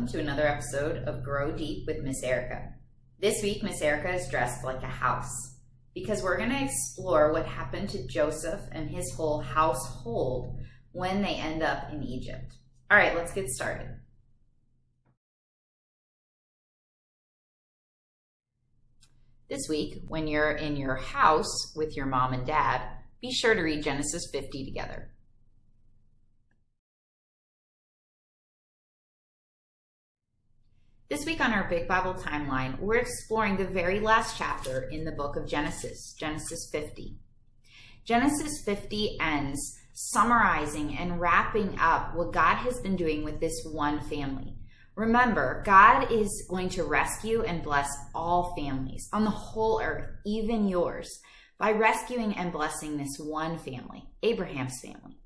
welcome to another episode of Grow Deep with Miss Erica. This week, Miss Erica is dressed like a house because we're going to explore what happened to Joseph and his whole household when they end up in Egypt. All right, let's get started. This week, when you're in your house with your mom and dad, be sure to read Genesis 50 together. This week on our Big Bible timeline, we're exploring the very last chapter in the book of Genesis, Genesis 50. Genesis 50 ends summarizing and wrapping up what God has been doing with this one family. Remember, God is going to rescue and bless all families on the whole earth, even yours, by rescuing and blessing this one family, Abraham's family.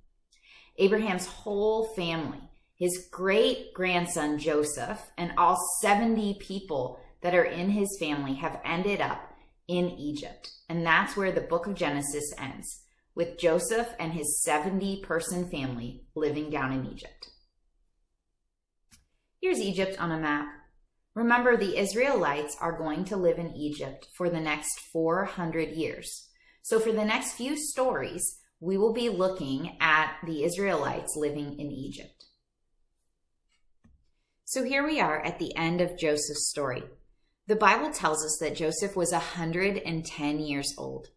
Abraham's whole family, his great-grandson Joseph, and all 70 people that are in his family have ended up in Egypt. And that's where the book of Genesis ends, with Joseph and his 70-person family living down in Egypt. Here's Egypt on a map. Remember, the Israelites are going to live in Egypt for the next 400 years. So for the next few stories, we will be looking at the Israelites living in Egypt. So here we are at the end of Joseph's story. The Bible tells us that Joseph was 110 years old.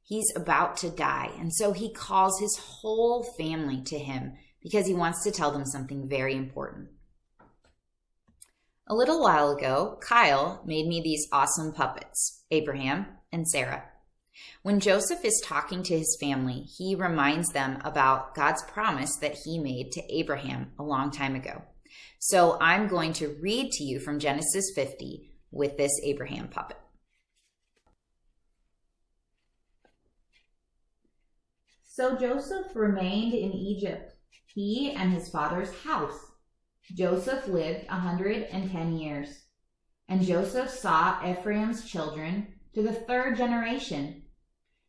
He's about to die, and so he calls his whole family to him because he wants to tell them something very important. A little while ago, Kyle made me these awesome puppets, Abraham and Sarah. When Joseph is talking to his family, he reminds them about God's promise that he made to Abraham a long time ago. So I'm going to read to you from Genesis 50 with this Abraham puppet. So Joseph remained in Egypt, he and his father's house. Joseph lived 110 years. And Joseph saw Ephraim's children to the third generation.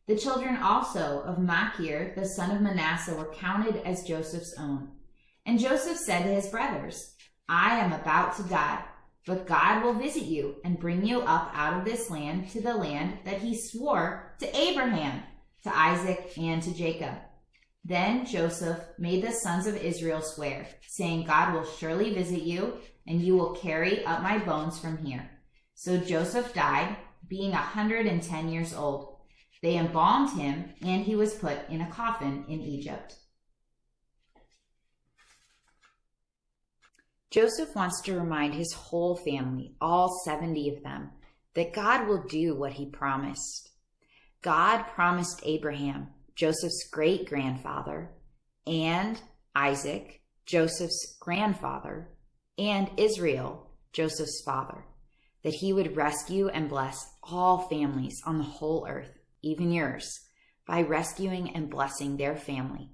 The children also of Machir, the son of Manasseh, were counted as Joseph's own. And Joseph said to his brothers, I am about to die, but God will visit you and bring you up out of this land to the land that he swore to Abraham, to Isaac, and to Jacob. Then Joseph made the sons of Israel swear, saying, God will surely visit you, and you will carry up my bones from here. So Joseph died, being 110 years old. They embalmed him, and he was put in a coffin in Egypt. Joseph wants to remind his whole family, all 70 of them, that God will do what he promised. God promised Abraham, Joseph's great-grandfather, and Isaac, Joseph's grandfather, and Israel, Joseph's father, that he would rescue and bless all families on the whole earth, even yours, by rescuing and blessing their family.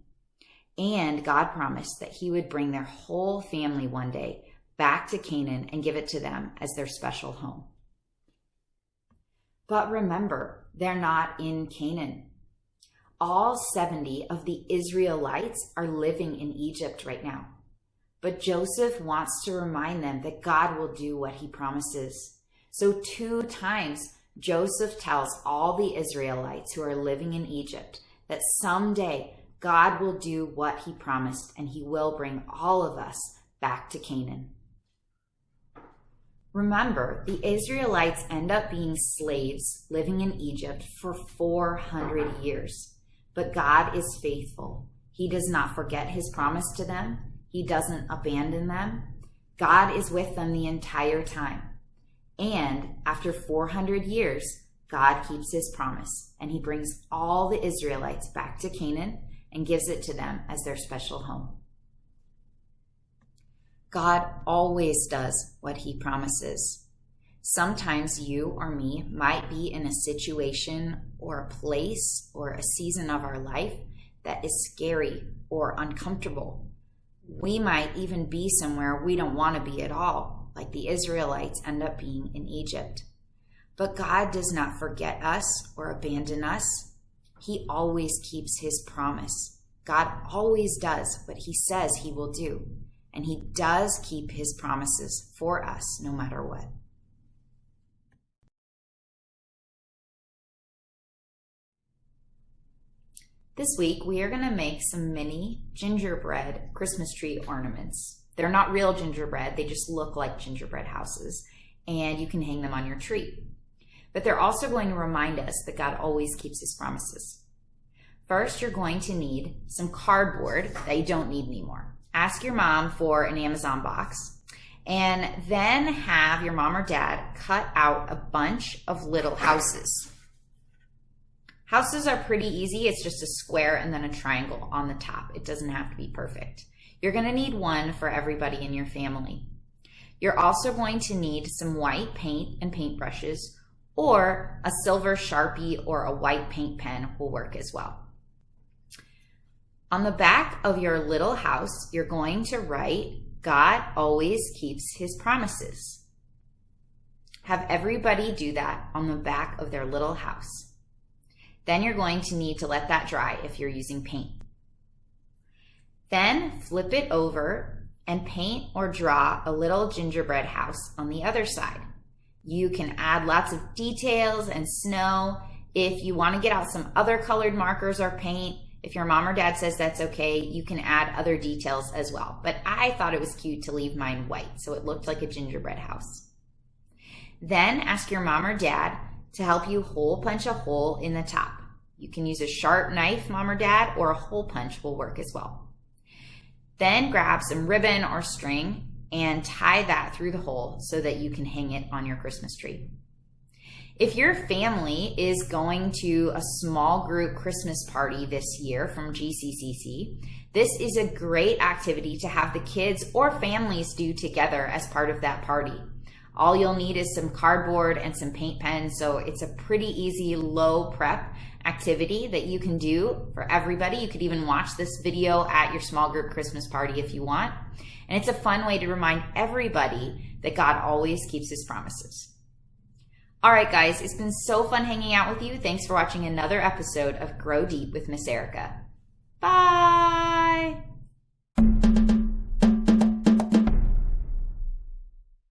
And God promised that he would bring their whole family one day back to Canaan and give it to them as their special home. But remember, they're not in Canaan. All 70 of the Israelites are living in Egypt right now. But Joseph wants to remind them that God will do what he promises. So 2 times, Joseph tells all the Israelites who are living in Egypt that someday God will do what he promised, and he will bring all of us back to Canaan. Remember, the Israelites end up being slaves living in Egypt for 400 years. But God is faithful. He does not forget his promise to them. He doesn't abandon them. God is with them the entire time. And after 400 years, God keeps his promise, and he brings all the Israelites back to Canaan and gives it to them as their special home. God always does what he promises. Sometimes you or me might be in a situation or a place or a season of our life that is scary or uncomfortable. We might even be somewhere we don't want to be at all, like the Israelites end up being in Egypt. But God does not forget us or abandon us. He always keeps his promise. God always does what he says he will do. and he does keep his promises for us no matter what. This week, we are going to make some mini gingerbread Christmas tree ornaments. They're not real gingerbread, they just look like gingerbread houses, and you can hang them on your tree. But they're also going to remind us that God always keeps his promises. First, you're going to need some cardboard that you don't need anymore. Ask your mom for an Amazon box, and then have your mom or dad cut out a bunch of little houses. Houses are pretty easy. It's just a square and then a triangle on the top. It doesn't have to be perfect. You're going to need one for everybody in your family. You're also going to need some white paint and paintbrushes, or a silver Sharpie or a white paint pen will work as well. On the back of your little house, you're going to write, God always keeps his promises. Have everybody do that on the back of their little house. Then you're going to need to let that dry if you're using paint. Then flip it over and paint or draw a little gingerbread house on the other side. You can add lots of details and snow. If you want to get out some other colored markers or paint, if your mom or dad says that's okay, you can add other details as well. But I thought it was cute to leave mine white, so it looked like a gingerbread house. Then ask your mom or dad to help you hole punch a hole in the top. You can use a sharp knife, mom or dad, or a hole punch will work as well. Then grab some ribbon or string and tie that through the hole so that you can hang it on your Christmas tree. If your family is going to a small group Christmas party this year from GCCC, this is a great activity to have the kids or families do together as part of that party. All you'll need is some cardboard and some paint pens, so it's a pretty easy low prep activity that you can do for everybody. You could even watch this video at your small group Christmas party if you want. And it's a fun way to remind everybody that God always keeps his promises. All right, guys, it's been so fun hanging out with you. Thanks for watching another episode of Grow Deep with Miss Erica. Bye!